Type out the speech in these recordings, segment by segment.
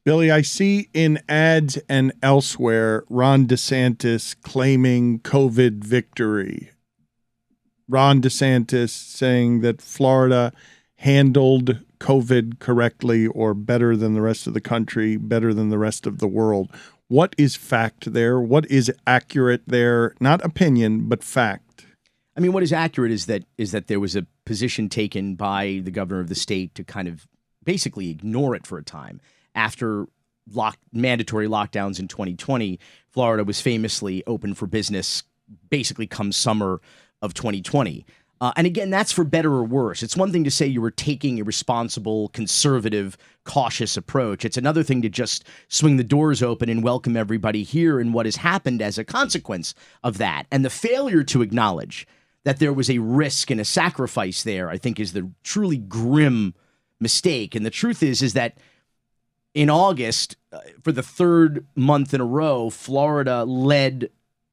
Billy, I see in ads and elsewhere Ron DeSantis claiming COVID victory. Ron DeSantis saying that Florida handled COVID correctly or better than the rest of the country, better than the rest of the world. What is fact there? What is accurate there? Not opinion, but fact. I mean, what is accurate is that there was a position taken by the governor of the state to kind of basically ignore it for a time. After mandatory lockdowns in 2020, Florida was famously open for business basically come summer of 2020. And again, that's for better or worse. It's one thing to say you were taking a responsible, conservative, cautious approach. It's another thing to just swing the doors open and welcome everybody here and what has happened as a consequence of that. And the failure to acknowledge that there was a risk and a sacrifice there, I think, is the truly grim mistake. And the truth is that in August, for the third month in a row, Florida led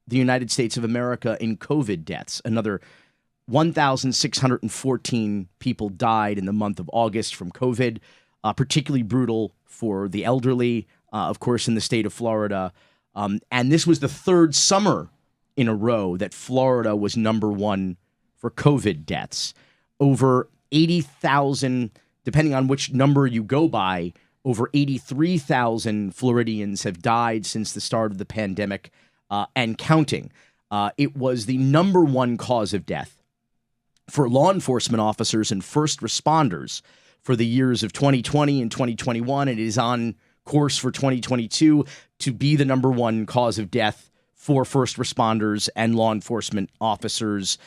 the United States of America in COVID deaths. Another 1,614 people died in the month of August from COVID, particularly brutal for the elderly, of course, in the state of Florida. And this was the third summer in a row that Florida was number one for COVID deaths. Over 80,000, depending on which number you go by, over 83,000 Floridians have died since the start of the pandemic and counting. It was the number one cause of death for law enforcement officers and first responders for the years of 2020 and 2021. It is on course for 2022 to be the number one cause of death for first responders and law enforcement officers.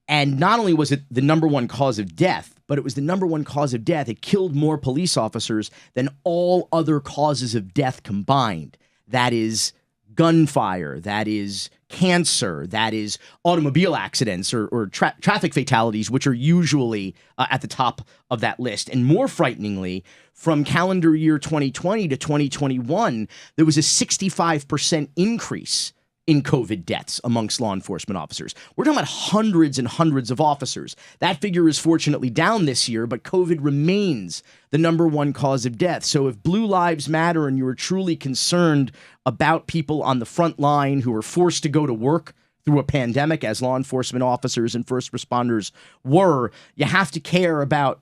And not only was it the number one cause of death, but it was the number one cause of death. It killed more police officers than all other causes of death combined. That is gunfire, that is cancer, that is automobile accidents or traffic fatalities, which are usually at the top of that list. And more frighteningly, from calendar year 2020 to 2021, there was a 65% increase in COVID deaths amongst law enforcement officers. We're talking about hundreds and hundreds of officers. That figure is fortunately down this year, but COVID remains the number one cause of death. So if Blue Lives Matter and you are truly concerned about people on the front line who are forced to go to work through a pandemic, as law enforcement officers and first responders were, you have to care about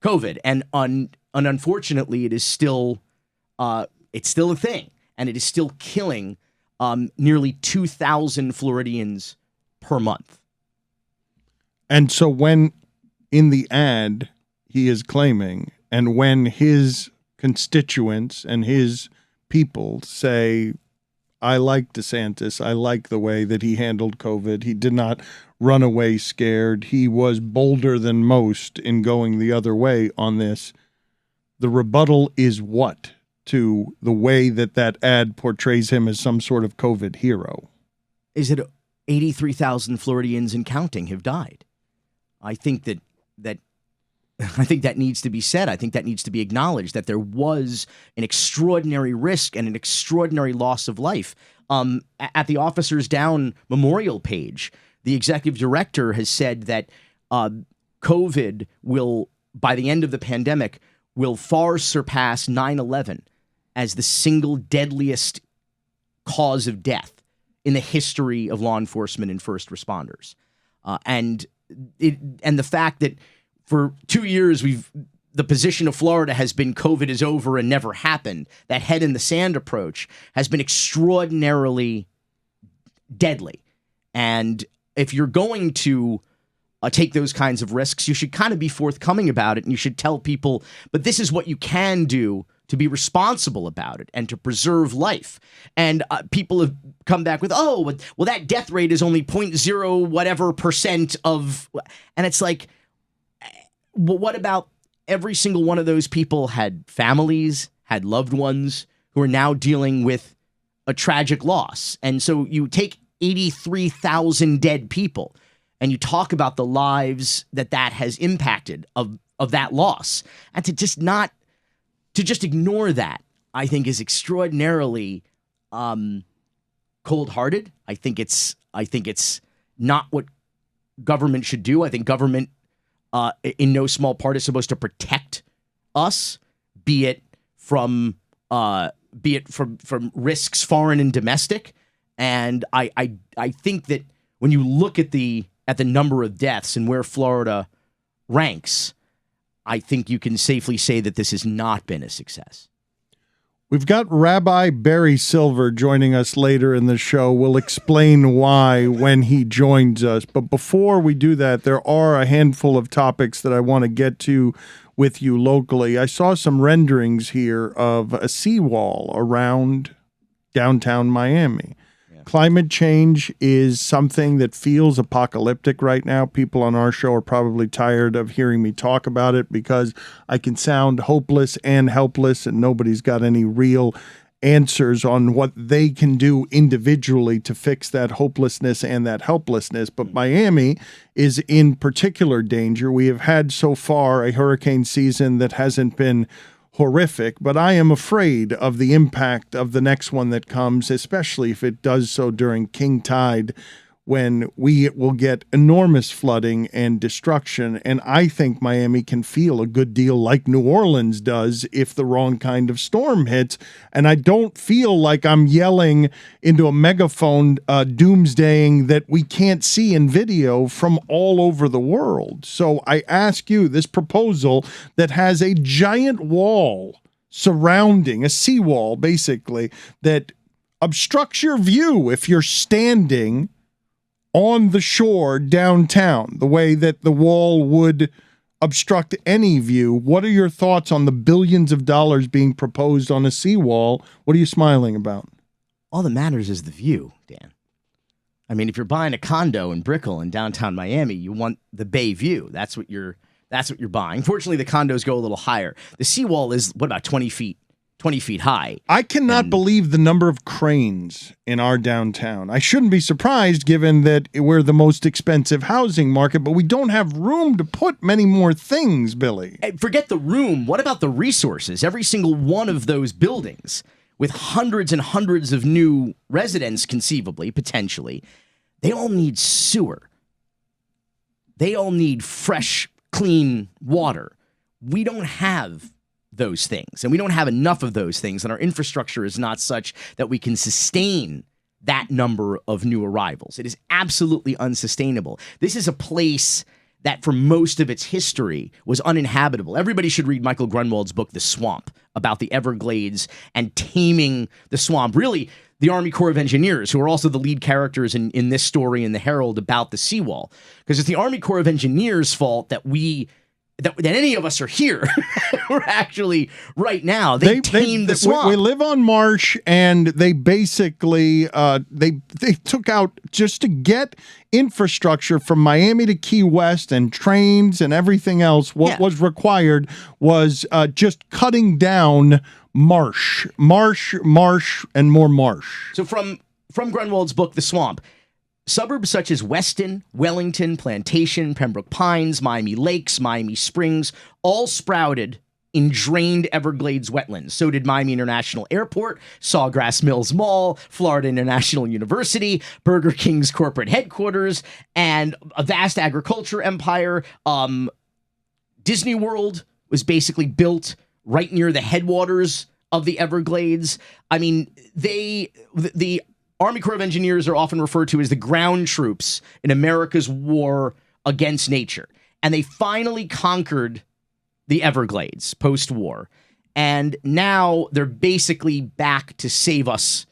COVID. And unfortunately, it is still a thing, and it is still killing nearly 2,000 Floridians per month. And so when in the ad he is claiming, and when his constituents and his people say, I like DeSantis, I like the way that he handled COVID, he did not run away scared, he was bolder than most in going the other way on this, the rebuttal is what to the way that ad portrays him as some sort of COVID hero? Is it 83,000 Floridians and counting have died? I think that needs to be said. I think that needs to be acknowledged, that there was an extraordinary risk and an extraordinary loss of life. At the Officers Down memorial page, the executive director has said that COVID will, by the end of the pandemic, will far surpass 9/11 as the single deadliest cause of death in the history of law enforcement and first responders. And the fact that for 2 years the position of Florida has been COVID is over and never happened, that head in the sand approach has been extraordinarily deadly. And if you're going to take those kinds of risks, you should kind of be forthcoming about it, and you should tell people, but this is what you can do to be responsible about it and to preserve life. And people have come back with, well, that death rate is only 0.0 whatever percent of, and it's like, well, what about every single one of those people had families, had loved ones who are now dealing with a tragic loss? And so you take 83,000 dead people and you talk about the lives that has impacted of that loss, and to just ignore that, I think, is extraordinarily cold-hearted. I think it's not what government should do. I think government, in no small part, is supposed to protect us, be it from be it from risks foreign and domestic. And I think that when you look at the number of deaths and where Florida ranks, I think you can safely say that this has not been a success. We've got Rabbi Barry Silver joining us later in the show. We'll explain why when he joins us. But before we do that, there are a handful of topics that I want to get to with you locally. I saw some renderings here of a seawall around downtown Miami. Climate change is something that feels apocalyptic right now. People on our show are probably tired of hearing me talk about it because I can sound hopeless and helpless, and nobody's got any real answers on what they can do individually to fix that hopelessness and that helplessness. But Miami is in particular danger. We have had so far a hurricane season that hasn't been horrific, but I am afraid of the impact of the next one that comes, especially if it does so during king tide, when we will get enormous flooding and destruction. And I think Miami can feel a good deal like New Orleans does if the wrong kind of storm hits. And I don't feel like I'm yelling into a megaphone doomsdaying that we can't see in video from all over the world. So I ask you, this proposal that has a giant wall surrounding, a seawall basically, that obstructs your view if you're standing on the shore downtown, the way that the wall would obstruct any view. What are your thoughts on the billions of dollars being proposed on a seawall? What are you smiling about? All that matters is the view, Dan. I mean, if you're buying a condo in Brickell in downtown Miami, you want the bay view. That's what you're buying. Fortunately, the condos go a little higher. The seawall is, what, about 20 feet high. I cannot believe the number of cranes in our downtown. I shouldn't be surprised given that we're the most expensive housing market, but we don't have room to put many more things, Billy. Hey, forget the room. What about the resources? Every single one of those buildings with hundreds and hundreds of new residents, conceivably, potentially, they all need sewer. They all need fresh, clean water. We don't have those things, and we don't have enough of those things, and our infrastructure is not such that we can sustain that number of new arrivals. It is absolutely unsustainable. This is a place that for most of its history was uninhabitable. Everybody should read Michael Grunwald's book, The Swamp, about the Everglades and taming the swamp. Really, the Army Corps of Engineers, who are also the lead characters in this story in the Herald about the seawall. Because it's the Army Corps of Engineers' fault that that any of us are here. We're actually, right now, they tamed the swamp. We live on marsh, and they basically, they took out, just to get infrastructure from Miami to Key West and trains and everything else, what was required was just cutting down marsh, and more marsh. So from Grunwald's book, The Swamp, suburbs such as Weston, Wellington, Plantation, Pembroke Pines, Miami Lakes, Miami Springs, all sprouted in drained Everglades wetlands. So did Miami International Airport, Sawgrass Mills Mall, Florida International University, Burger King's corporate headquarters, and a vast agriculture empire. Disney World was basically built right near the headwaters of the Everglades. I mean, the Army Corps of Engineers are often referred to as the ground troops in America's war against nature. And they finally conquered the Everglades post-war. And now they're basically back to save us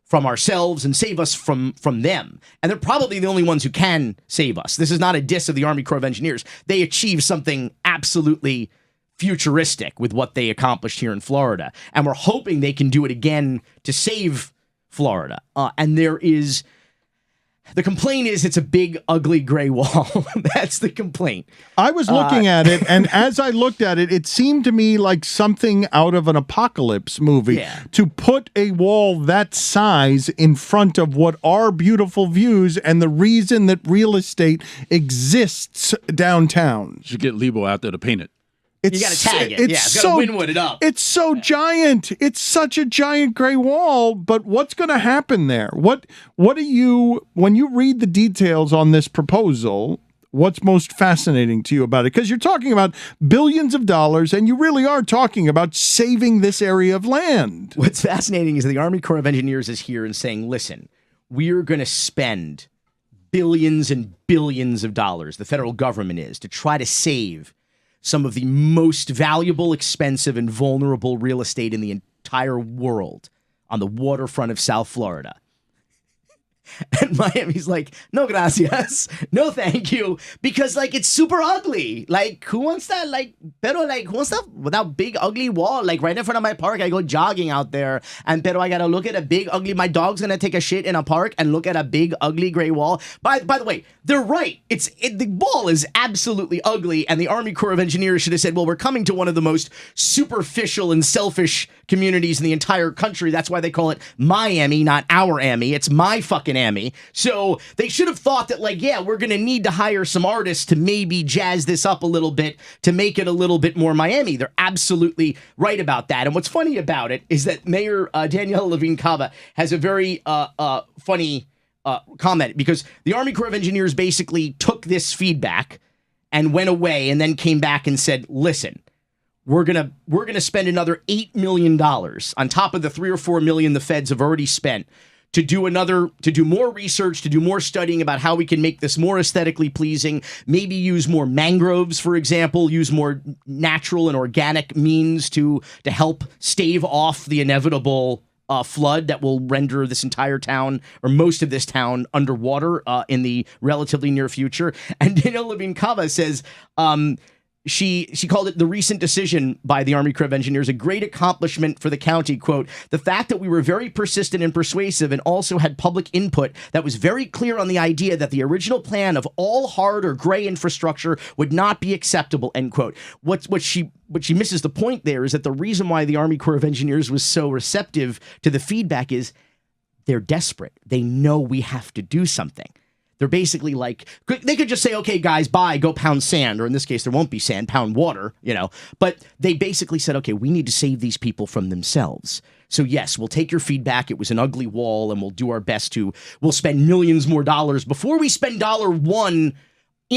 from ourselves and save us from them. And they're probably the only ones who can save us. This is not a diss of the Army Corps of Engineers. They achieved something absolutely futuristic with what they accomplished here in Florida. And we're hoping they can do it again to save Florida. And the complaint is it's a big, ugly gray wall. That's the complaint. I was looking at it, and as I looked at it, it seemed to me like something out of an apocalypse movie. Yeah. To put a wall that size in front of what are beautiful views and the reason that real estate exists downtown. You should get Lebo out there to paint it. You got to tag it. It's got to Winwood it up. It's so giant. It's such a giant gray wall. But what's going to happen there? What do you, when you read the details on this proposal, What's most fascinating to you about it? Because you're talking about billions of dollars, and you really are talking about saving this area of land. What's fascinating is that the Army Corps of Engineers is here and saying, listen, we're going to spend billions and billions of dollars, the federal government is, to try to save some of the most valuable, expensive, and vulnerable real estate in the entire world on the waterfront of South Florida. And Miami's like, no gracias, no thank you, because like it's super ugly. Like who wants that? Like, pero like who wants that without big ugly wall? Like right in front of my park, I go jogging out there, and pero I gotta look at a big ugly. My dog's gonna take a shit in a park and look at a big ugly gray wall. By the way, they're right. The wall is absolutely ugly, and the Army Corps of Engineers should have said, well, we're coming to one of the most superficial and selfish communities in the entire country. That's why they call it Miami, not our Amy. It's my fucking Amy. So they should have thought that, like, yeah, we're going to need to hire some artists to maybe jazz this up a little bit to make it a little bit more Miami. They're absolutely right about that. And what's funny about it is that Mayor Danielle Levine Cava has a very funny comment, because the Army Corps of Engineers basically took this feedback and went away and then came back and said, listen, we're gonna spend another $8 million on top of the $3 or $4 million the feds have already spent to do more research, to do more studying about how we can make this more aesthetically pleasing, maybe use more mangroves, for example, use more natural and organic means to help stave off the inevitable flood that will render this entire town, or most of this town, underwater in the relatively near future. And Danielle Levine Cava says, She called it the recent decision by the Army Corps of Engineers a great accomplishment for the county. Quote, the fact that we were very persistent and persuasive and also had public input that was very clear on the idea that the original plan of all hard or gray infrastructure would not be acceptable, end quote. What she misses the point there is that the reason why the Army Corps of Engineers was so receptive to the feedback is they're desperate. They know we have to do something. They're basically like, they could just say, okay, guys, bye, go pound sand. Or in this case, there won't be sand, pound water, But they basically said, okay, we need to save these people from themselves. So yes, we'll take your feedback. It was an ugly wall, and we'll do our best we'll spend millions more dollars before we spend $1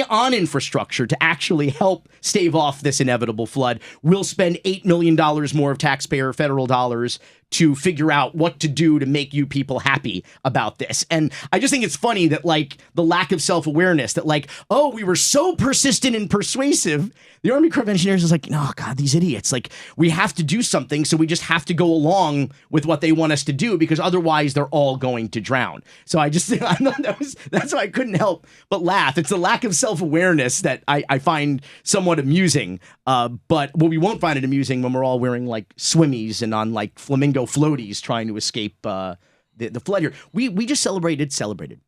on infrastructure to actually help stave off this inevitable flood. We'll spend $8 million more of taxpayer federal dollars to figure out what to do to make you people happy about this. And I just think it's funny that, like, the lack of self-awareness that, like, oh, we were so persistent and persuasive. The Army Corps of Engineers is like, oh, God, these idiots. Like, we have to do something, so we just have to go along with what they want us to do, because otherwise they're all going to drown. So I thought that's why I couldn't help but laugh. It's the lack of self-awareness that I find somewhat amusing. But we won't find it amusing when we're all wearing, like, swimmies and on, like, flamingo floaties trying to escape the flood here. We just celebrated.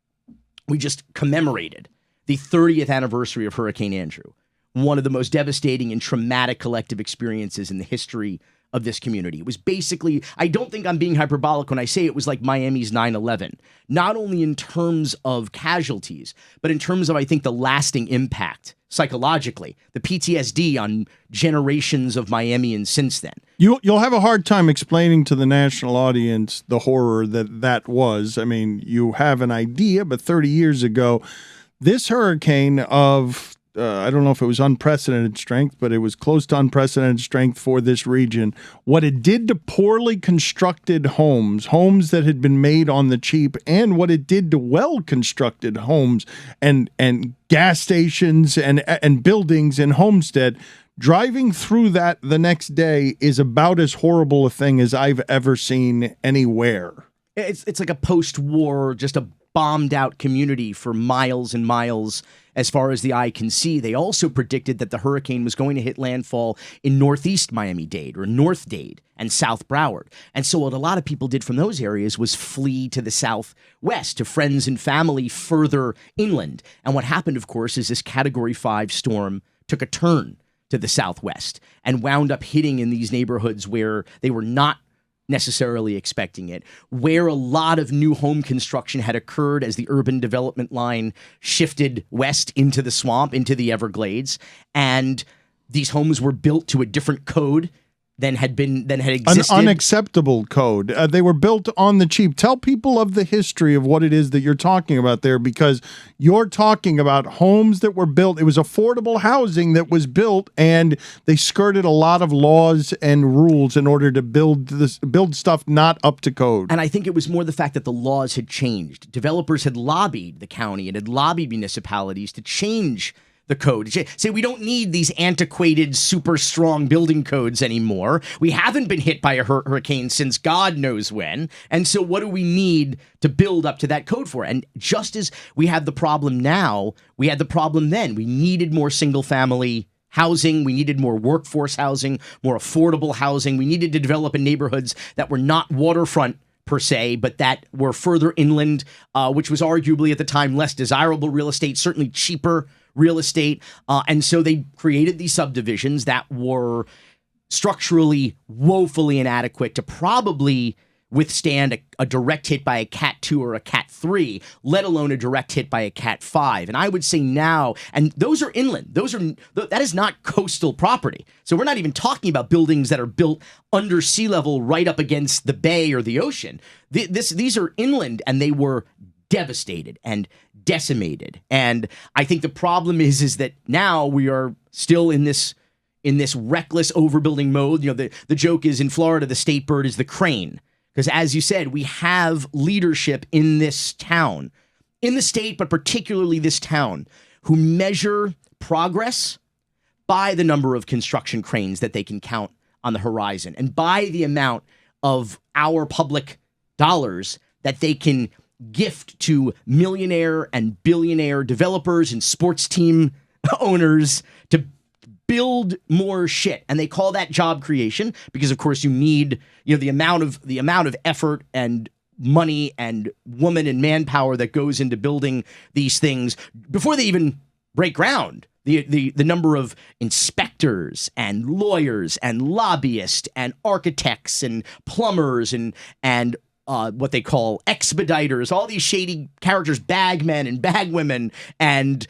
We just commemorated the 30th anniversary of Hurricane Andrew, one of the most devastating and traumatic collective experiences in the history of this community. It was basically, I don't think I'm being hyperbolic when I say it was like Miami's 9/11, not only in terms of casualties, but in terms of, I think, the lasting impact psychologically, the PTSD on generations of Miamians since then. You'll have a hard time explaining to the national audience the horror that was. I mean, you have an idea, but 30 years ago, this hurricane of I don't know if it was unprecedented strength, but it was close to unprecedented strength for this region. What it did to poorly constructed homes that had been made on the cheap, and what it did to well-constructed homes and gas stations and buildings in Homestead, driving through that the next day is about as horrible a thing as I've ever seen anywhere. It's like a post-war, just a bombed-out community for miles and miles as far as the eye can see. They also predicted that the hurricane was going to hit landfall in northeast Miami-Dade, or North Dade, and South Broward. And so what a lot of people did from those areas was flee to the southwest, to friends and family further inland. And what happened, of course, is this Category 5 storm took a turn to the southwest and wound up hitting in these neighborhoods where they were not necessarily expecting it, where a lot of new home construction had occurred as the urban development line shifted west into the swamp, into the Everglades. And these homes were built to a different code had an existed. unacceptable code. They were built on the cheap. Tell people of the history of what it is that you're talking about there, because you're talking about homes that were built. It was affordable housing that was built, and they skirted a lot of laws and rules in order to build stuff not up to code. And I think it was more the fact that the laws had changed. Developers had lobbied the county and had lobbied municipalities to change the code. Say, we don't need these antiquated, super strong building codes anymore. We haven't been hit by a hurricane since God knows when. And so what do we need to build up to that code for? And just as we have the problem now, we had the problem then. We needed more single family housing. We needed more workforce housing, more affordable housing. We needed to develop in neighborhoods that were not waterfront per se, but that were further inland, which was arguably at the time less desirable real estate, certainly cheaper real estate. And so they created these subdivisions that were structurally woefully inadequate to probably withstand a direct hit by a Cat 2 or a Cat 3, let alone a direct hit by a Cat 5. And I would say now, and those are inland, that is not coastal property. So we're not even talking about buildings that are built under sea level right up against the bay or the ocean. These are inland, and they were devastated and decimated. And I think the problem is that now we are still in this reckless overbuilding mode. You know, the joke is in Florida, the state bird is the crane. Because as you said, we have leadership in this town, in the state, but particularly this town, who measure progress by the number of construction cranes that they can count on the horizon and by the amount of our public dollars that they can gift to millionaire and billionaire developers and sports team owners to build more shit. And they call that job creation because, of course, you need, the amount of effort and money and woman and manpower that goes into building these things before they even break ground. The number of inspectors and lawyers and lobbyists and architects and plumbers and what they call expediters, all these shady characters, bagmen and bagwomen, and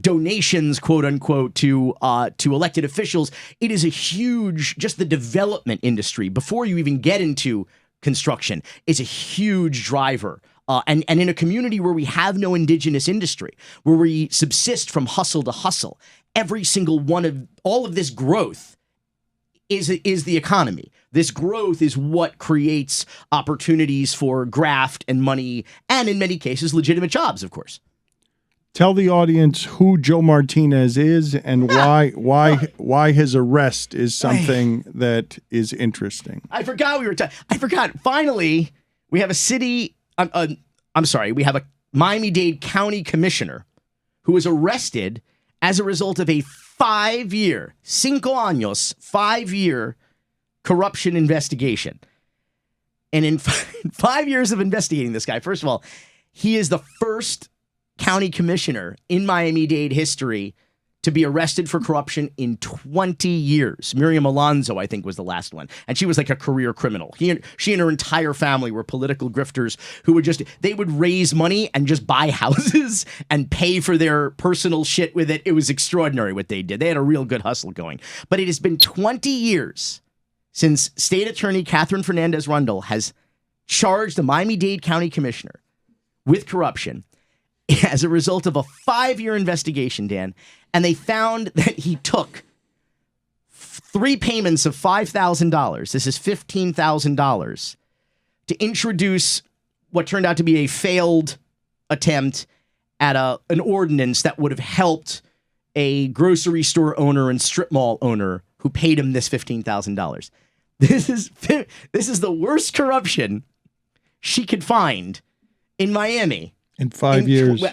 donations, quote unquote, to elected officials. It is a huge, just the development industry before you even get into construction is a huge driver. And in a community where we have no indigenous industry, where we subsist from hustle to hustle, every single one of all of this growth is the economy. This growth is what creates opportunities for graft and money, and in many cases, legitimate jobs, of course. Tell the audience who Joe Martinez is and why his arrest is something that is interesting. I forgot I forgot. Finally, we have a city. We have a Miami-Dade County commissioner who was arrested as a result of a 5-year corruption investigation. And in 5 years of investigating this guy, first of all, he is the first county commissioner in Miami-Dade history to be arrested for corruption in 20 years. Miriam Alonzo, I think, was the last one. And she was like a career criminal. She and her entire family were political grifters who would raise money and just buy houses and pay for their personal shit with it. It was extraordinary what they did. They had a real good hustle going. But it has been 20 years since State Attorney Catherine Fernandez-Rundle has charged the Miami-Dade County Commissioner with corruption as a result of a 5-year investigation, Dan. And they found that he took 3 payments of $5,000. This is $15,000 to introduce what turned out to be a failed attempt at an ordinance that would have helped a grocery store owner and strip mall owner who paid him this $15,000. This is the worst corruption she could find in Miami. In 5 years.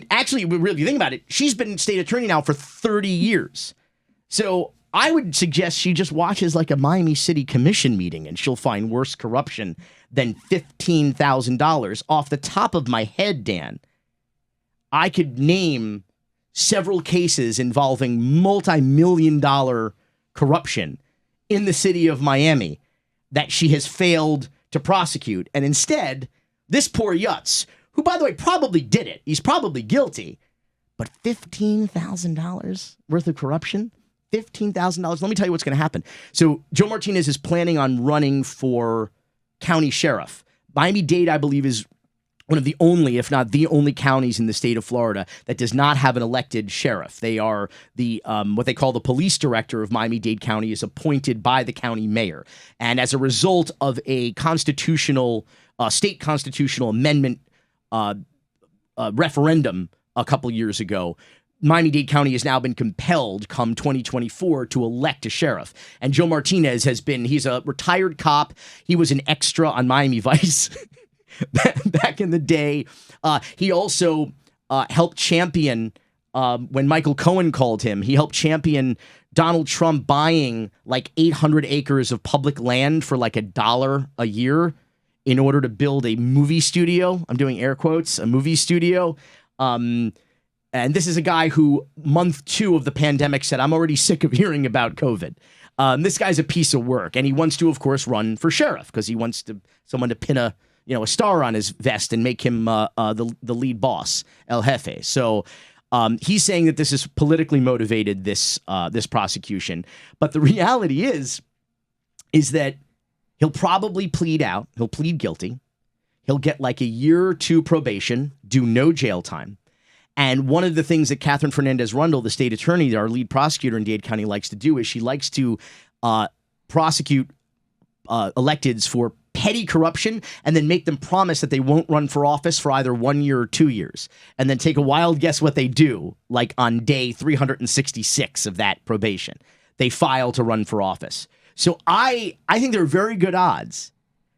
Actually, if you think about it, she's been state attorney now for 30 years. So I would suggest she just watches like a Miami City Commission meeting and she'll find worse corruption than $15,000. Off the top of my head, Dan, I could name several cases involving multi-million-dollar corruption in the city of Miami that she has failed to prosecute. And instead, this poor Yutz, who, by the way, probably did it. He's probably guilty. But $15,000 worth of corruption? $15,000. Let me tell you what's going to happen. So Joe Martinez is planning on running for county sheriff. Miami-Dade, I believe, is one of the only, if not the only counties in the state of Florida that does not have an elected sheriff. They are the what they call the police director of Miami-Dade County is appointed by the county mayor. And as a result of a state constitutional amendment referendum a couple years ago, Miami-Dade County has now been compelled come 2024 to elect a sheriff. And Joe Martinez he's a retired cop. He was an extra on Miami Vice back in the day. He also helped champion, when Michael Cohen called him, he helped champion Donald Trump buying like 800 acres of public land for like $1 a year in order to build a movie studio. I'm doing air quotes, a movie studio. And this is a guy who, month 2 of the pandemic, said, I'm already sick of hearing about COVID. This guy's a piece of work, and he wants to, of course, run for sheriff because he wants someone to pin a star on his vest and make him the lead boss, El Jefe. So he's saying that this is politically motivated, this prosecution. But the reality is that he'll probably plead out. He'll plead guilty. He'll get like a year or 2 probation, do no jail time. And one of the things that Catherine Fernandez-Rundle, the state attorney, our lead prosecutor in Dade County, likes to do is she likes to prosecute electeds for petty corruption and then make them promise that they won't run for office for either 1 year or 2 years, and then take a wild guess what they do, like on day 366 of that probation. They file to run for office. So I think there are very good odds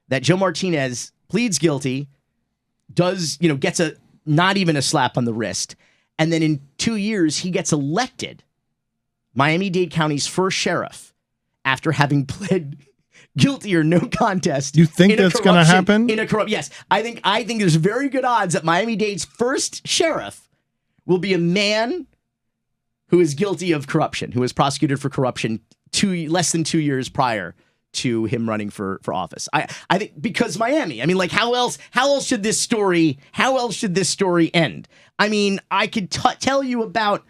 that Joe Martinez pleads guilty, gets not even a slap on the wrist, and then in 2 years, he gets elected Miami-Dade County's first sheriff after having pled guilty or no contest. You think that's going to happen? Yes. I think there's very good odds that Miami-Dade's first sheriff will be a man who is guilty of corruption, who was prosecuted for corruption less than 2 years prior to him running for office. I think because Miami, I mean, like how else should this story end? I mean, I could tell you about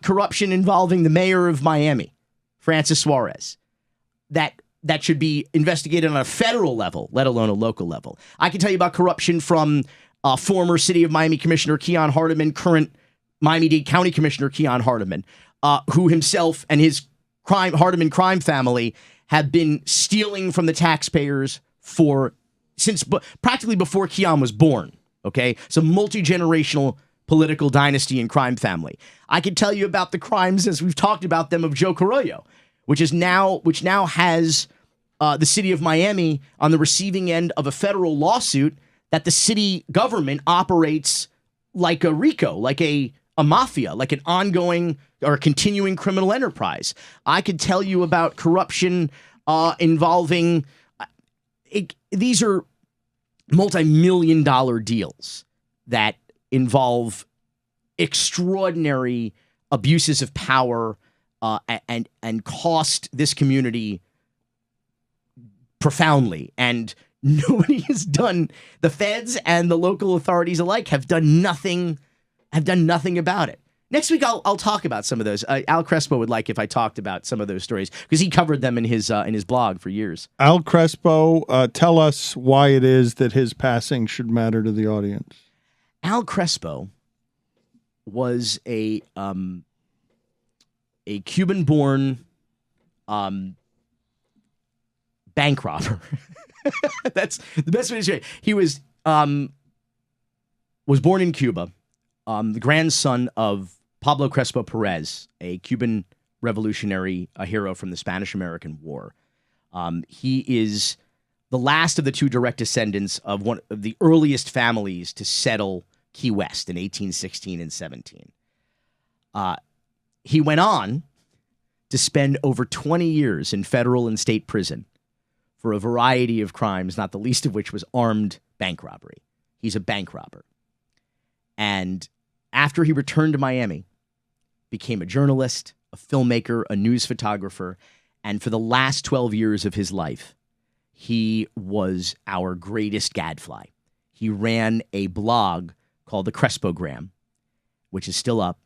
corruption involving the mayor of Miami, Francis Suarez, that should be investigated on a federal level, let alone a local level. I can tell you about corruption from former City of Miami Commissioner Keon Hardeman, current Miami-Dade County Commissioner Keon Hardeman, who himself and his Hardeman crime family have been stealing from the taxpayers since practically before Keon was born. Okay, so multi-generational political dynasty and crime family. I could tell you about the crimes, as we've talked about them, of Joe Carollo, which now has the city of Miami on the receiving end of a federal lawsuit that the city government operates like a RICO, like a mafia, like an ongoing or continuing criminal enterprise. I could tell you about corruption involving these are multi-million-dollar deals that involve extraordinary abuses of power and cost this community profoundly. And nobody has done, the feds and the local authorities alike have done nothing about it. Next week, I'll talk about some of those. Al Crespo would like if I talked about some of those stories because he covered them in his blog for years. Al Crespo, tell us why it is that his passing should matter to the audience. Al Crespo was a Cuban-born bank robber. That's the best way to say it. He was born in Cuba, the grandson of Pablo Crespo Perez, a Cuban revolutionary, a hero from the Spanish-American War. He is the last of the 2 direct descendants of one of the earliest families to settle Key West in 1816 and 17. He went on to spend over 20 years in federal and state prison for a variety of crimes, not the least of which was armed bank robbery. He's a bank robber. And after he returned to Miami, became a journalist, a filmmaker, a news photographer, and for the last 12 years of his life, he was our greatest gadfly. He ran a blog called the Crespogram, which is still up,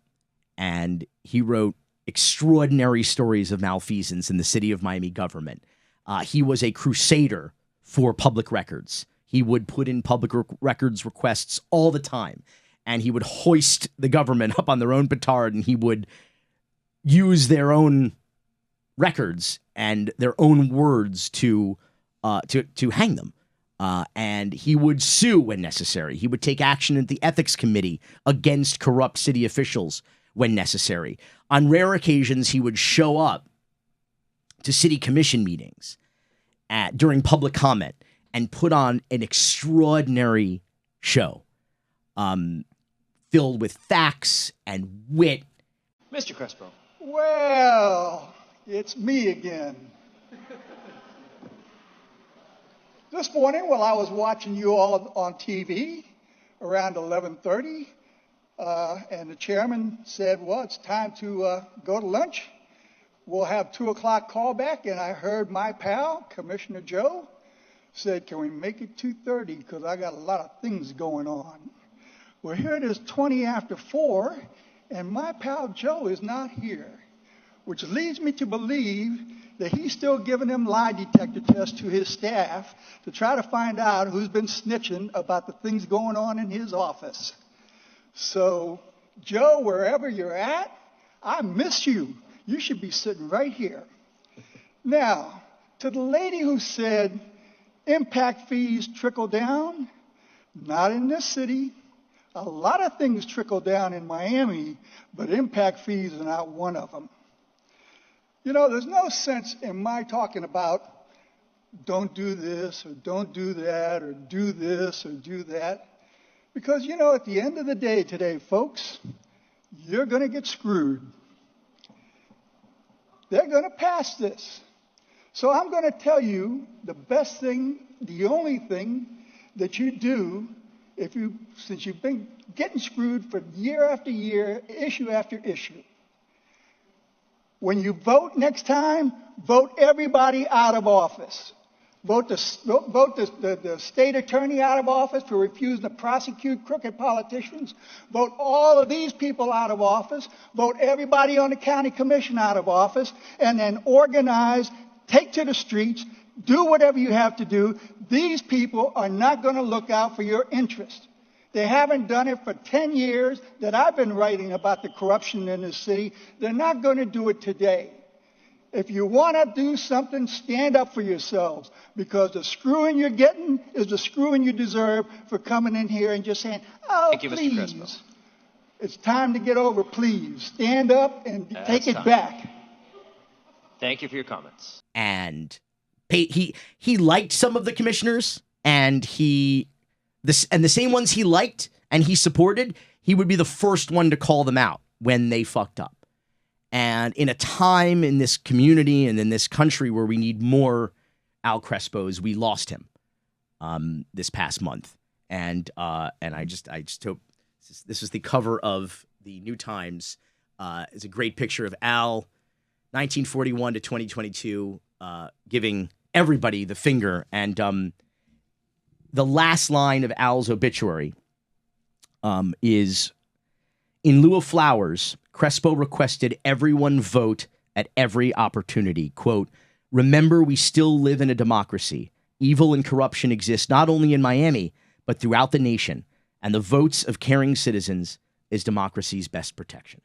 and he wrote extraordinary stories of malfeasance in the city of Miami government. He was a crusader for public records. He would put in public records requests all the time, and he would hoist the government up on their own petard, and he would use their own records and their own words to hang them. And he would sue when necessary. He would take action at the ethics committee against corrupt city officials when necessary. On rare occasions, he would show up to city commission meetings during public comment and put on an extraordinary show filled with facts and wit. Mr. Crespo. Well, it's me again. This morning, while I was watching you all on TV around 11:30, and the chairman said, well, it's time to go to lunch. We'll have 2 o'clock callback, and I heard my pal, Commissioner Joe, said, can we make it 2:30 because I got a lot of things going on. Well, here it is 20 after 4, and my pal Joe is not here, which leads me to believe that he's still giving them lie detector tests to his staff to try to find out who's been snitching about the things going on in his office. So, Joe, wherever you're at, I miss you. You should be sitting right here. Now, to the lady who said impact fees trickle down, not in this city. A lot of things trickle down in Miami, but impact fees are not one of them. You know, there's no sense in my talking about don't do this or don't do that or do this or do that. Because, you know, at the end of the day today, folks, you're going to get screwed. They're going to pass this. So I'm going to tell you the best thing, the only thing that you do since you've been getting screwed for year after year, issue after issue. When you vote next time, vote everybody out of office. Vote the state attorney out of office for refusing to prosecute crooked politicians. Vote all of these people out of office. Vote everybody on the county commission out of office. And then organize, take to the streets, do whatever you have to do. These people are not going to look out for your interest. They haven't done it for 10 years that I've been writing about the corruption in this city. They're not going to do it today. If you want to do something, stand up for yourselves, because the screwing you're getting is the screwing you deserve for coming in here and just saying, oh, Thank you, please. Mr. Crespo. It's time to get over, please. Stand up and take it back. Thank you for your comments. And he liked some of the commissioners, and the same ones he liked and he supported, he would be the first one to call them out when they fucked up. And in a time in this community and in this country where we need more Al Crespos, we lost him this past month. And I just hope this is the cover of the New Times. It's a great picture of Al, 1941 to 2022, giving everybody the finger. And the last line of Al's obituary is, in lieu of flowers, Crespo requested everyone vote at every opportunity. Quote, remember, we still live in a democracy. Evil and corruption exist not only in Miami, but throughout the nation. And the votes of caring citizens is democracy's best protection.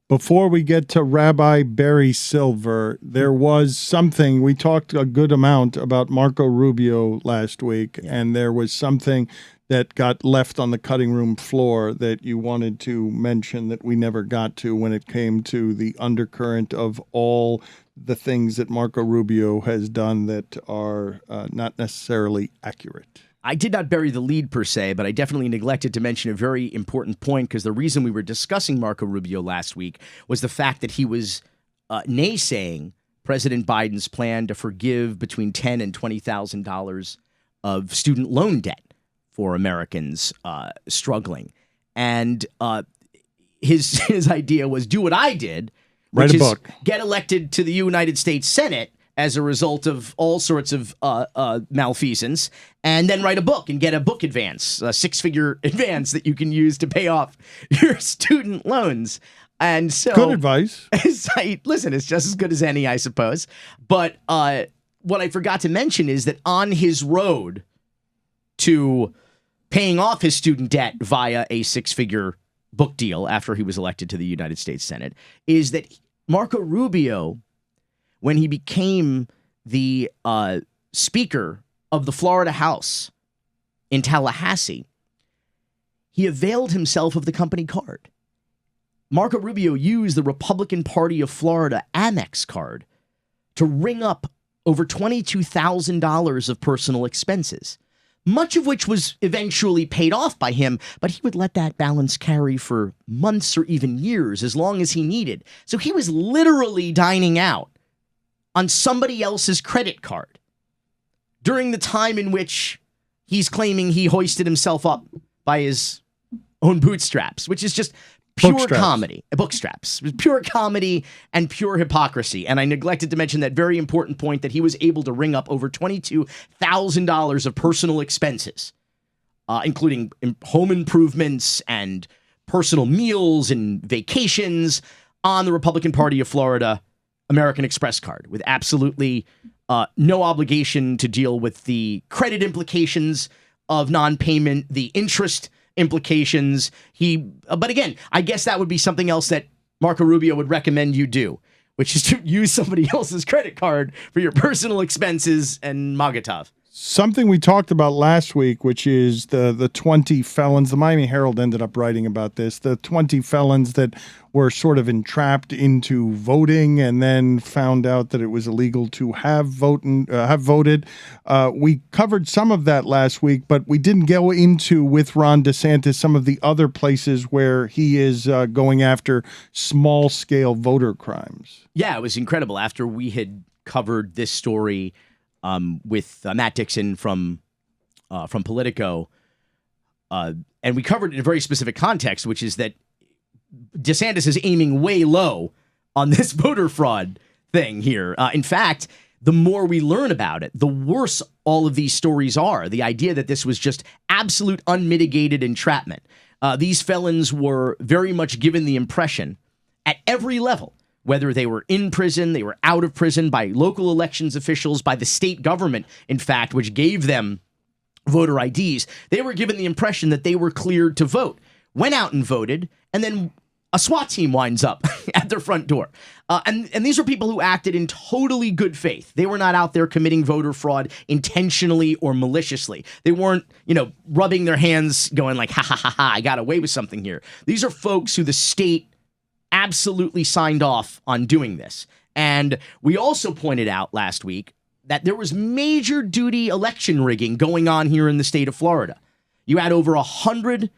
Before we get to Rabbi Barry Silver, there was something, we talked a good amount about Marco Rubio last week, and there was something that got left on the cutting room floor that you wanted to mention that we never got to when it came to the undercurrent of all the things that Marco Rubio has done that are not necessarily accurate. I did not bury the lead per se, but I definitely neglected to mention a very important point, because the reason we were discussing Marco Rubio last week was the fact that he was naysaying President Biden's plan to forgive between $10,000 and $20,000 of student loan debt for Americans struggling. And his idea was do what I did, which is get elected to the United States Senate as a result of all sorts of malfeasance, and then write a book and get a book advance, a 6-figure advance that you can use to pay off your student loans. And so, Good advice. listen, it's just as good as any, I suppose. But what I forgot to mention is that on his road to paying off his student debt via a six-figure book deal after he was elected to the United States Senate, is that Marco Rubio, when he became the Speaker of the Florida House in Tallahassee, he availed himself of the company card. Marco Rubio used the Republican Party of Florida Amex card to ring up over $22,000 of personal expenses, much of which was eventually paid off by him, but he would let that balance carry for months or even years as long as he needed. So he was literally dining out on somebody else's credit card during the time in which he's claiming he hoisted himself up by his own bootstraps, which is just pure comedy. Bookstraps. Pure comedy and pure hypocrisy. And I neglected to mention that very important point that he was able to ring up over $22,000 of personal expenses, including home improvements and personal meals and vacations on the Republican Party of Florida American Express card, with absolutely no obligation to deal with the credit implications of non-payment, the interest implications. But again, I guess that would be something else that Marco Rubio would recommend you do, which is to use somebody else's credit card for your personal expenses and Magatov. Something we talked about last week, which is the 20 felons. The Miami Herald ended up writing about this. The 20 felons that were sort of entrapped into voting and then found out that it was illegal to have voted. We covered some of that last week, but we didn't go into, with Ron DeSantis, some of the other places where he is going after small-scale voter crimes. Yeah, it was incredible. After we had covered this story with Matt Dixon from Politico, and we covered it in a very specific context, which is that DeSantis is aiming way low on this voter fraud thing here. In fact, the more we learn about it, the worse all of these stories are. The idea that this was just absolute unmitigated entrapment. These felons were very much given the impression at every level, whether they were in prison, they were out of prison, by local elections officials, by the state government, in fact, which gave them voter IDs, they were given the impression that they were cleared to vote, went out and voted, and then a SWAT team winds up at their front door. And these were people who acted in totally good faith. They were not out there committing voter fraud intentionally or maliciously. They weren't, rubbing their hands going like, ha, ha, ha, ha, I got away with something here. These are folks who the state absolutely signed off on doing this. And we also pointed out last week that there was major duty election rigging going on here in the state of Florida. You had over 100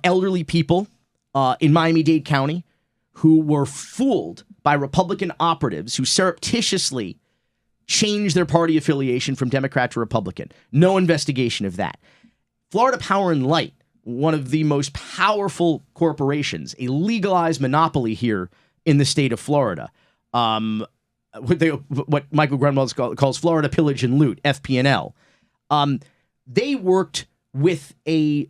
elderly people in Miami-Dade County who were fooled by Republican operatives who surreptitiously changed their party affiliation from Democrat to Republican. No investigation of that. Florida Power and Light, one of the most powerful corporations, a legalized monopoly here in the state of Florida. What Michael Grunwald calls Florida Pillage and Loot, FP&L. They worked with a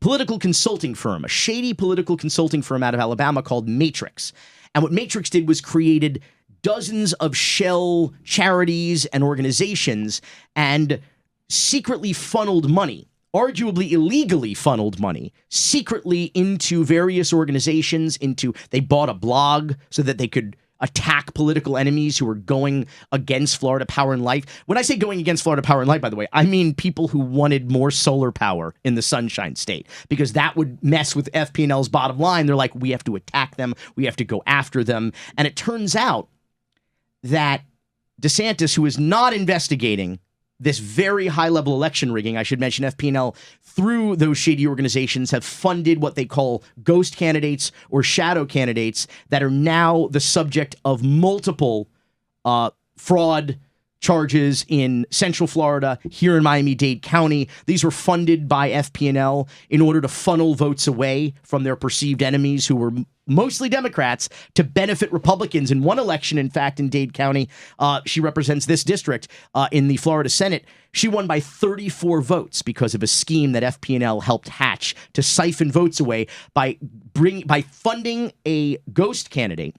political consulting firm, a shady political consulting firm out of Alabama called Matrix. And what Matrix did was created dozens of shell charities and organizations and secretly funneled money, arguably illegally funneled money, secretly into various organizations. They bought a blog so that they could attack political enemies who were going against Florida Power and Light. When I say going against Florida Power and Light, by the way, I mean people who wanted more solar power in the Sunshine State, because that would mess with FP&L's bottom line. They're like, we have to attack them. We have to go after them. And it turns out that DeSantis, who is not investigating this very high-level election rigging, I should mention FP&L, through those shady organizations, have funded what they call ghost candidates or shadow candidates that are now the subject of multiple fraud charges in Central Florida, here in Miami-Dade County. These were funded by FP&L in order to funnel votes away from their perceived enemies, who were mostly Democrats, to benefit Republicans. In one election, in fact, in Dade County, she represents this district in the Florida Senate. She won by 34 votes because of a scheme that FP&L helped hatch to siphon votes away by funding a ghost candidate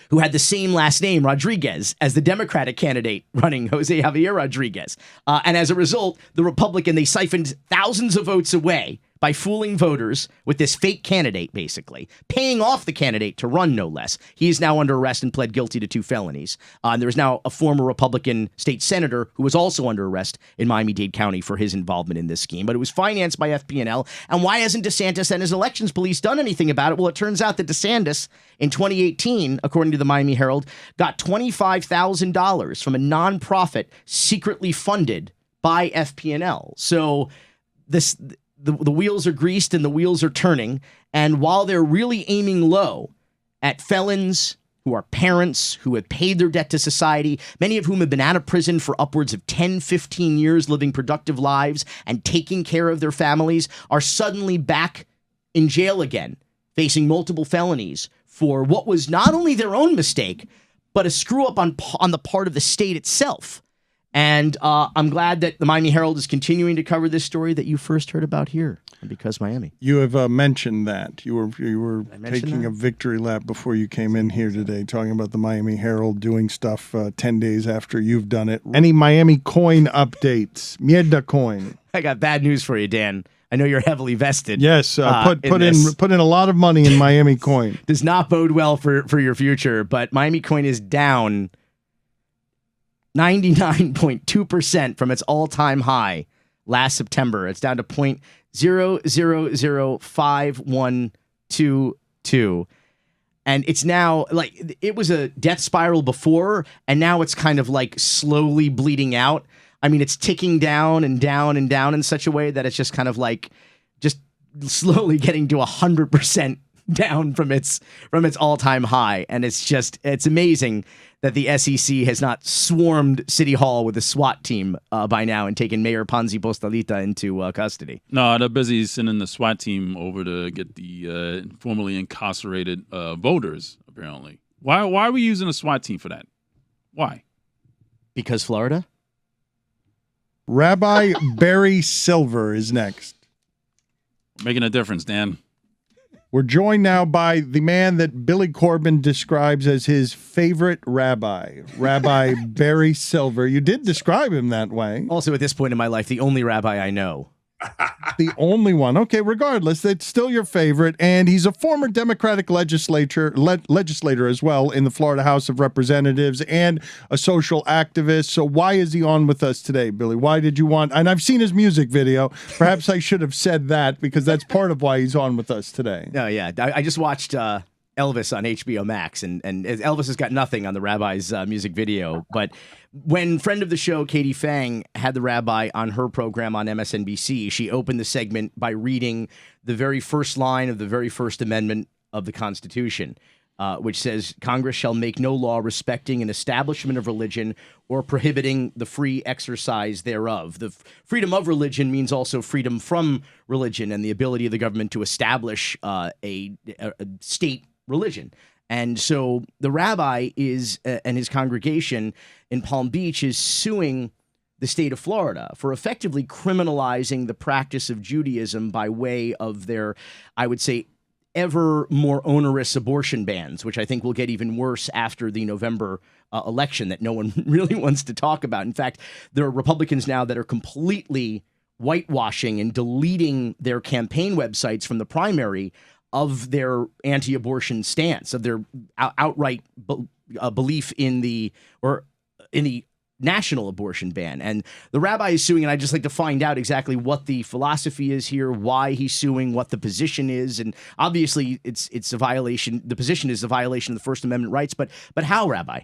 who had the same last name, Rodriguez, as the Democratic candidate running, Jose Javier Rodriguez. And as a result, the Republican, they siphoned thousands of votes away by fooling voters with this fake candidate, basically, paying off the candidate to run, no less. He is now under arrest and pled guilty to 2 felonies. And there is now a former Republican state senator who was also under arrest in Miami-Dade County for his involvement in this scheme. But it was financed by FP&L. And why hasn't DeSantis and his elections police done anything about it? Well, it turns out that DeSantis, in 2018, according to the Miami Herald, got $25,000 from a nonprofit secretly funded by FP&L. So this... The wheels are greased and the wheels are turning. And while they're really aiming low at felons who are parents, who have paid their debt to society, many of whom have been out of prison for upwards of 10, 15 years, living productive lives and taking care of their families, are suddenly back in jail again, facing multiple felonies for what was not only their own mistake, but a screw up on the part of the state itself. And I'm glad that the Miami Herald is continuing to cover this story that you first heard about here on Because Miami. You have mentioned that. You were taking a victory lap before you came in here today, talking about the Miami Herald doing stuff 10 days after you've done it. Any Miami coin updates? Mierda coin. I got bad news for you, Dan. I know you're heavily vested. Yes, put in a lot of money in Miami coin. Does not bode well for your future, but Miami coin is down 99.2% from its all-time high last September. It's down to 0.0005122. And it's now, like, it was a death spiral before, and now it's kind of like slowly bleeding out. I mean, it's ticking down and down and down in such a way that it's just kind of like just slowly getting to 100% down from its all-time high. And it's amazing that the SEC has not swarmed City Hall with a SWAT team by now and taken Mayor Ponzi Postalita into custody. No, they're busy sending the SWAT team over to get the formerly incarcerated voters, apparently. Why are we using a SWAT team for that? Why? Because Florida? Rabbi Barry Silver is next. Making a difference, Dan. We're joined now by the man that Billy Corben describes as his favorite rabbi, Rabbi Barry Silver. You did describe him that way. Also, at this point in my life, the only rabbi I know. The only one. Okay, regardless, it's still your favorite. And he's a former Democratic legislator as well in the Florida House of Representatives and a social activist. So why is he on with us today, Billy? Why did you want... And I've seen his music video. Perhaps I should have said that because that's part of why he's on with us today. No, yeah. I just watched Elvis on HBO Max, and Elvis has got nothing on the rabbi's music video. But when friend of the show, Katie Fang, had the rabbi on her program on MSNBC, she opened the segment by reading the very first line of the very first amendment of the Constitution, which says, Congress shall make no law respecting an establishment of religion or prohibiting the free exercise thereof. The freedom of religion means also freedom from religion and the ability of the government to establish a state religion. And so the rabbi and his congregation in Palm Beach is suing the state of Florida for effectively criminalizing the practice of Judaism by way of their, I would say, ever more onerous abortion bans, which I think will get even worse after the November election that no one really wants to talk about. In fact, there are Republicans now that are completely whitewashing and deleting their campaign websites from the primary of their anti-abortion stance, of their outright belief in the national abortion ban. And the rabbi is suing, and I'd just like to find out exactly what the philosophy is here, why he's suing, what the position is. And obviously it's a violation. The position is a violation of the First Amendment rights, but how, Rabbi?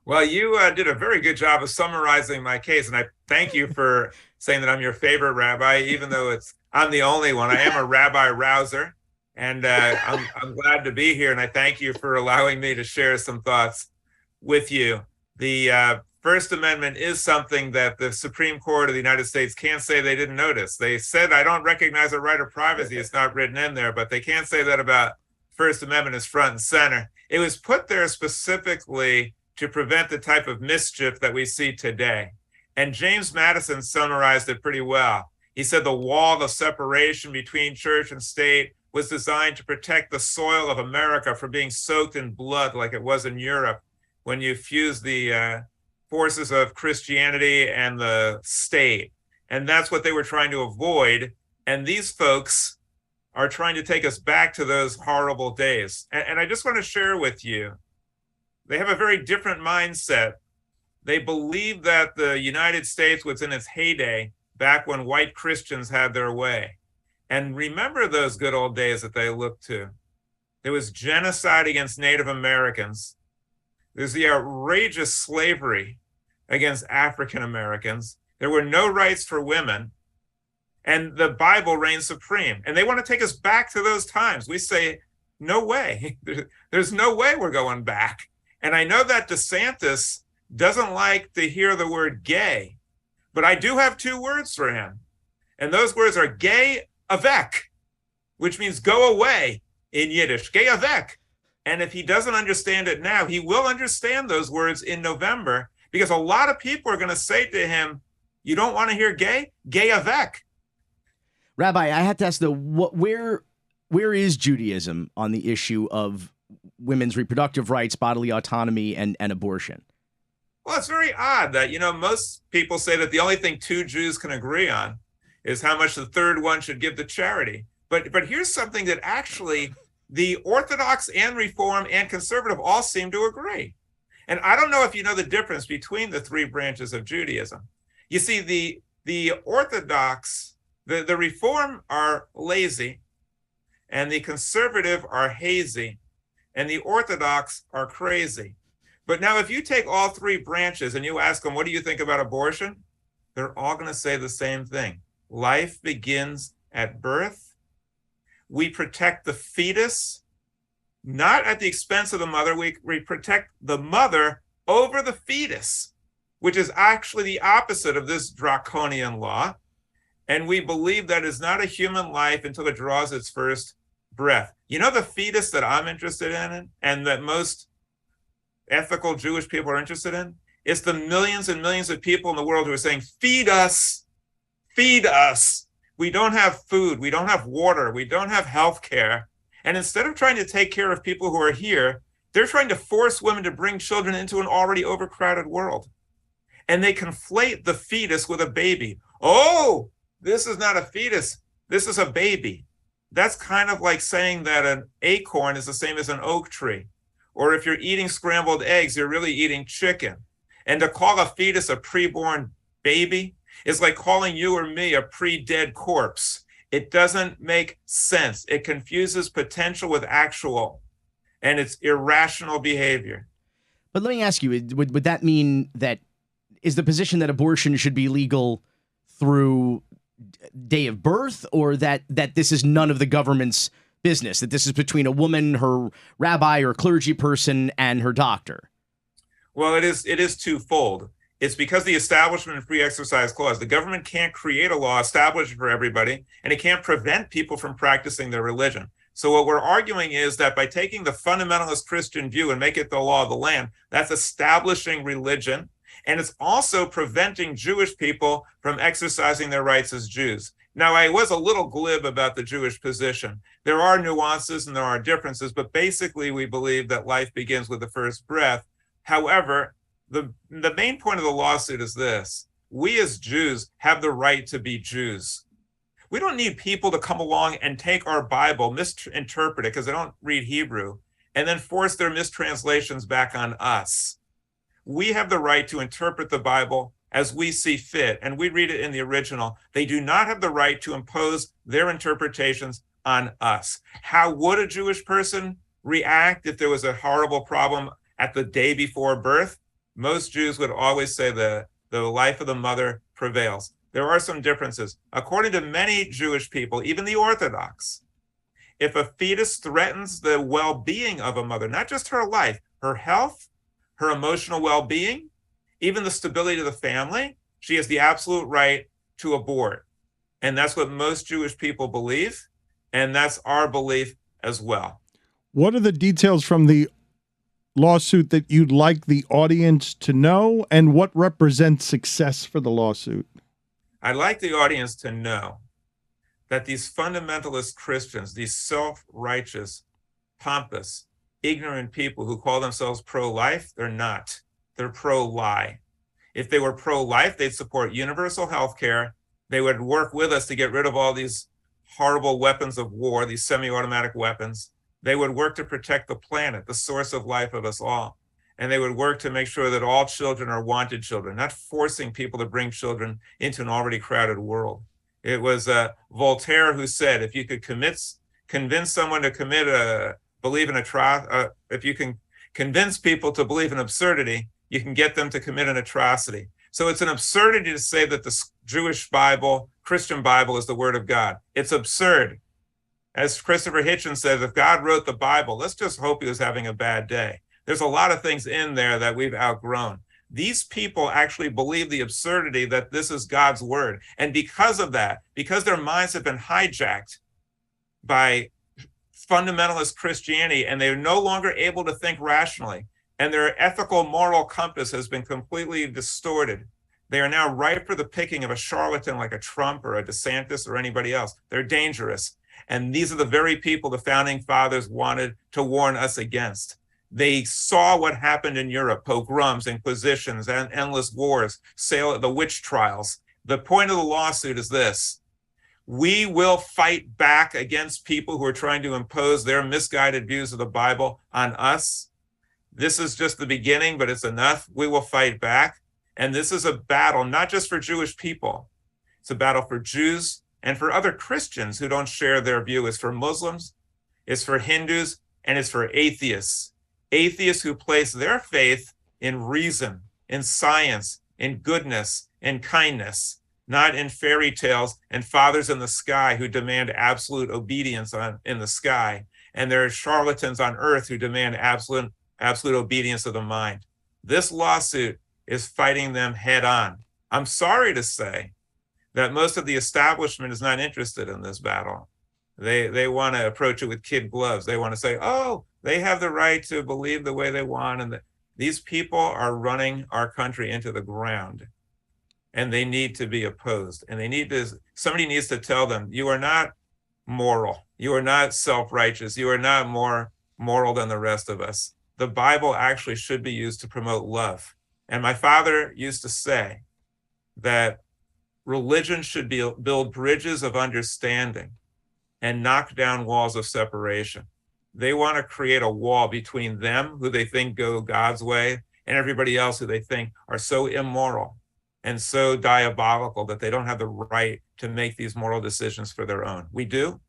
Well, you did a very good job of summarizing my case, and I thank you for saying that I'm your favorite rabbi, even though I'm the only one. I am a Rabbi Rouser. And I'm glad to be here, and I thank you for allowing me to share some thoughts with you. The First Amendment is something that the Supreme Court of the United States can't say they didn't notice. They said, I don't recognize a right of privacy. It's not written in there, but they can't say that about First Amendment is front and center. It was put there specifically to prevent the type of mischief that we see today. And James Madison summarized it pretty well. He said the wall of separation between church and state was designed to protect the soil of America from being soaked in blood like it was in Europe when you fuse the forces of Christianity and the state. And that's what they were trying to avoid. And these folks are trying to take us back to those horrible days. And I just want to share with you, they have a very different mindset. They believe that the United States was in its heyday back when white Christians had their way. And remember those good old days that they looked to. There was genocide against Native Americans. There's the outrageous slavery against African Americans. There were no rights for women. And the Bible reigns supreme. And they want to take us back to those times. We say, no way. There's no way we're going back. And I know that DeSantis doesn't like to hear the word gay, but I do have two words for him. And those words are gay avec, which means go away in Yiddish, gay avec. And if he doesn't understand it now, he will understand those words in November, because a lot of people are going to say to him, you don't want to hear gay? Gay avec. Rabbi, I had to ask though, where is Judaism on the issue of women's reproductive rights, bodily autonomy, and abortion? Well, it's very odd that, most people say that the only thing two Jews can agree on is how much the third one should give to charity. But here's something that actually the Orthodox and Reform and Conservative all seem to agree. And I don't know if you know the difference between the three branches of Judaism. You see, the Orthodox, the Reform are lazy, and the Conservative are hazy, and the Orthodox are crazy. But now if you take all three branches and you ask them, what do you think about abortion? They're all going to say the same thing. Life begins at birth. We protect the fetus, not at the expense of the mother. We protect the mother over the fetus, which is actually the opposite of this draconian law. And we believe that is not a human life until it draws its first breath. You know the fetus that I'm interested in and that most ethical Jewish people are interested in? It's the millions and millions of people in the world who are saying, feed us, feed us. We don't have food, we don't have water, we don't have health care. And instead of trying to take care of people who are here, they're trying to force women to bring children into an already overcrowded world. And they conflate the fetus with a baby. Oh, this is not a fetus, this is a baby. That's kind of like saying that an acorn is the same as an oak tree. Or if you're eating scrambled eggs, you're really eating chicken. And to call a fetus a preborn baby is like calling you or me a pre-dead corpse. It doesn't make sense. It confuses potential with actual, and it's irrational behavior. But let me ask you, would that mean that is the position that abortion should be legal through day of birth, or that this is none of the government's business, that this is between a woman, her rabbi or clergy person, and her doctor? Well, it is twofold. It's because the Establishment and Free Exercise Clause, the government can't create a law established for everybody, and it can't prevent people from practicing their religion. So what we're arguing is that by taking the fundamentalist Christian view and make it the law of the land, that's establishing religion, and it's also preventing Jewish people from exercising their rights as Jews. Now, I was a little glib about the Jewish position. There are nuances and there are differences, but basically we believe that life begins with the first breath. However, the main point of the lawsuit is this: we as Jews have the right to be Jews. We don't need people to come along and take our Bible, misinterpret it because they don't read Hebrew, and then force their mistranslations back on us. We have the right to interpret the Bible as we see fit, and we read it in the original. They do not have the right to impose their interpretations on us. How would a Jewish person react if there was a horrible problem at the day before birth? Most Jews would always say the life of the mother prevails. There are some differences. According to many Jewish people, even the Orthodox, if a fetus threatens the well-being of a mother, not just her life, her health, her emotional well-being, even the stability of the family. She has the absolute right to abort. And that's what most Jewish people believe. And that's our belief as well. What are the details from the lawsuit that you'd like the audience to know, and what represents success for the lawsuit? I'd like the audience to know that these fundamentalist Christians, these self-righteous, pompous, ignorant people who call themselves pro-life, they're not. They're pro-lie. If they were pro-life, they'd support universal health care. They would work with us to get rid of all these horrible weapons of war, these semi-automatic weapons. They would work to protect the planet, the source of life of us all. And they would work to make sure that all children are wanted children, not forcing people to bring children into an already crowded world. It was Voltaire who said, if you could convince someone to believe in if you can convince people to believe in absurdity, you can get them to commit an atrocity. So it's an absurdity to say that the Jewish Bible, Christian Bible, is the word of God. It's absurd. As Christopher Hitchens says, if God wrote the Bible, let's just hope he was having a bad day. There's a lot of things in there that we've outgrown. These people actually believe the absurdity that this is God's word. And because of that, because their minds have been hijacked by fundamentalist Christianity, and they're no longer able to think rationally, and their ethical moral compass has been completely distorted, they are now ripe for the picking of a charlatan like a Trump or a DeSantis or anybody else. They're dangerous. And these are the very people the founding fathers wanted to warn us against. They saw what happened in Europe, pogroms, inquisitions, and endless wars, the witch trials. The point of the lawsuit is this: we will fight back against people who are trying to impose their misguided views of the Bible on us. This is just the beginning, but it's enough. We will fight back. And this is a battle, not just for Jewish people. It's a battle for Jews and for other Christians who don't share their view. It's for Muslims, it's for Hindus, and it's for atheists. Atheists who place their faith in reason, in science, in goodness, in kindness, not in fairy tales and fathers in the sky who demand absolute obedience in the sky. And there are charlatans on earth who demand absolute obedience of the mind. This lawsuit is fighting them head on. I'm sorry to say that most of the establishment is not interested in this battle. They want to approach it with kid gloves. They want to say, oh, they have the right to believe the way they want. And these people are running our country into the ground, and they need to be opposed. And somebody needs to tell them, you are not moral. You are not self-righteous. You are not more moral than the rest of us. The Bible actually should be used to promote love. And my father used to say that religion should build bridges of understanding and knock down walls of separation. They want to create a wall between them, who they think go God's way, and everybody else who they think are so immoral and so diabolical that they don't have the right to make these moral decisions for their own. We do,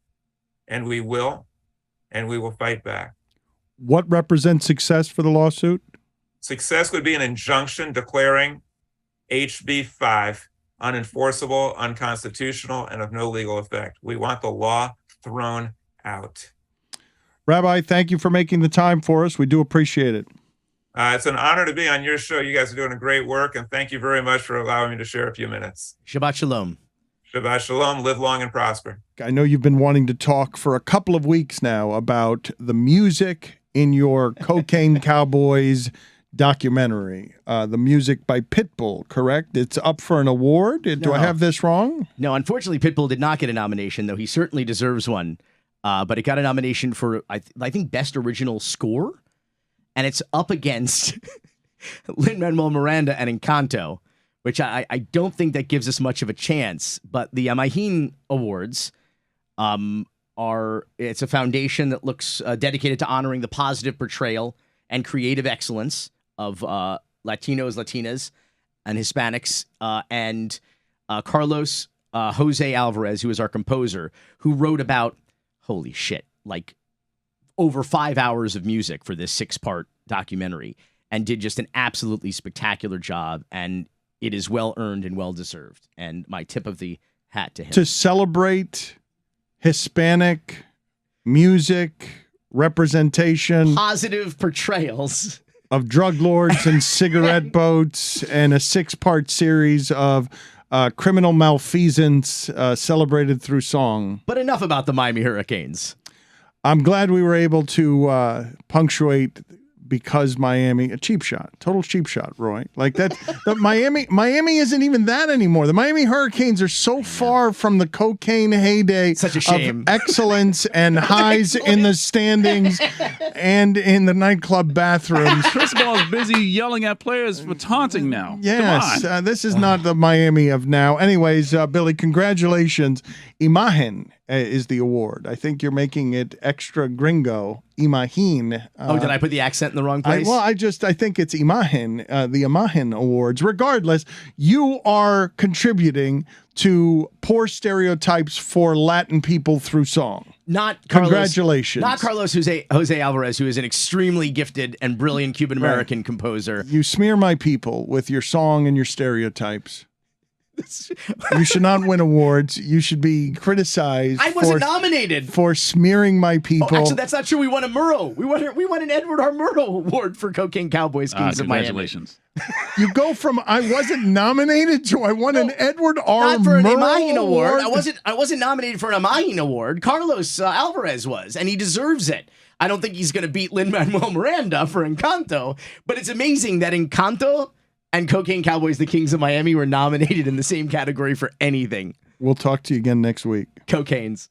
and we will fight back. What represents success for the lawsuit? Success would be an injunction declaring HB 5 unenforceable, unconstitutional, and of no legal effect. We want the law thrown out. Rabbi, thank you for making the time for us. We do appreciate it. It's an honor to be on your show. You guys are doing a great work, and thank you very much for allowing me to share a few minutes. Shabbat shalom. Shabbat shalom. Live long and prosper. I know you've been wanting to talk for a couple of weeks now about the music in your Cocaine Cowboys documentary, the music by Pitbull, correct? It's up for an award. Do I have this wrong? No, unfortunately, Pitbull did not get a nomination, though he certainly deserves one. But it got a nomination for, I think, Best Original Score. And it's up against Lin-Manuel Miranda and Encanto, which I don't think that gives us much of a chance. But the Amahin Awards it's a foundation that looks dedicated to honoring the positive portrayal and creative excellence of Latinos, Latinas, and Hispanics, and Carlos Jose Alvarez, who is our composer, who wrote about, holy shit, like over 5 hours of music for this 6-part documentary, and did just an absolutely spectacular job, and it is well earned and well deserved. And my tip of the hat to him. To celebrate Hispanic music representation, positive portrayals. of drug lords and cigarette boats, and a 6-part series of criminal malfeasance celebrated through song. But enough about the Miami Hurricanes. I'm glad we were able to punctuate because Miami, a cheap shot, total cheap shot, Roy. Like that, the Miami isn't even that anymore. The Miami Hurricanes are so far from the cocaine heyday Such a shame. of excellence and highs in the standings and in the nightclub bathrooms. Crespo is busy yelling at players for taunting now. Yes, Come on. this is not the Miami of now. Anyways, Billy, congratulations. Imagen is the award. I think you're making it extra gringo. Imagen. Did I put the accent in the wrong place? I think it's Imagen, the Imagen Awards. Regardless, you are contributing to poor stereotypes for Latin people through song. Not Carlos, Congratulations. Not Carlos Jose Alvarez, who is an extremely gifted and brilliant Cuban-American composer. You smear my people with your song and your stereotypes. You should not win awards. You should be criticized. I wasn't nominated for smearing my people. Oh, actually, that's not true. We won a Murrow. We won an Edward R. Murrow Award for Cocaine Cowboys Kings of Miami. Congratulations. You go from I wasn't nominated to I won an Edward R. Not for an Murrow Imagen Award. Award. I wasn't nominated for an Imagen Award. Carlos Alvarez was, and he deserves it. I don't think he's going to beat Lin-Manuel Miranda for Encanto, but it's amazing that Encanto and Cocaine Cowboys, the Kings of Miami, were nominated in the same category for anything. We'll talk to you again next week. Cocaines.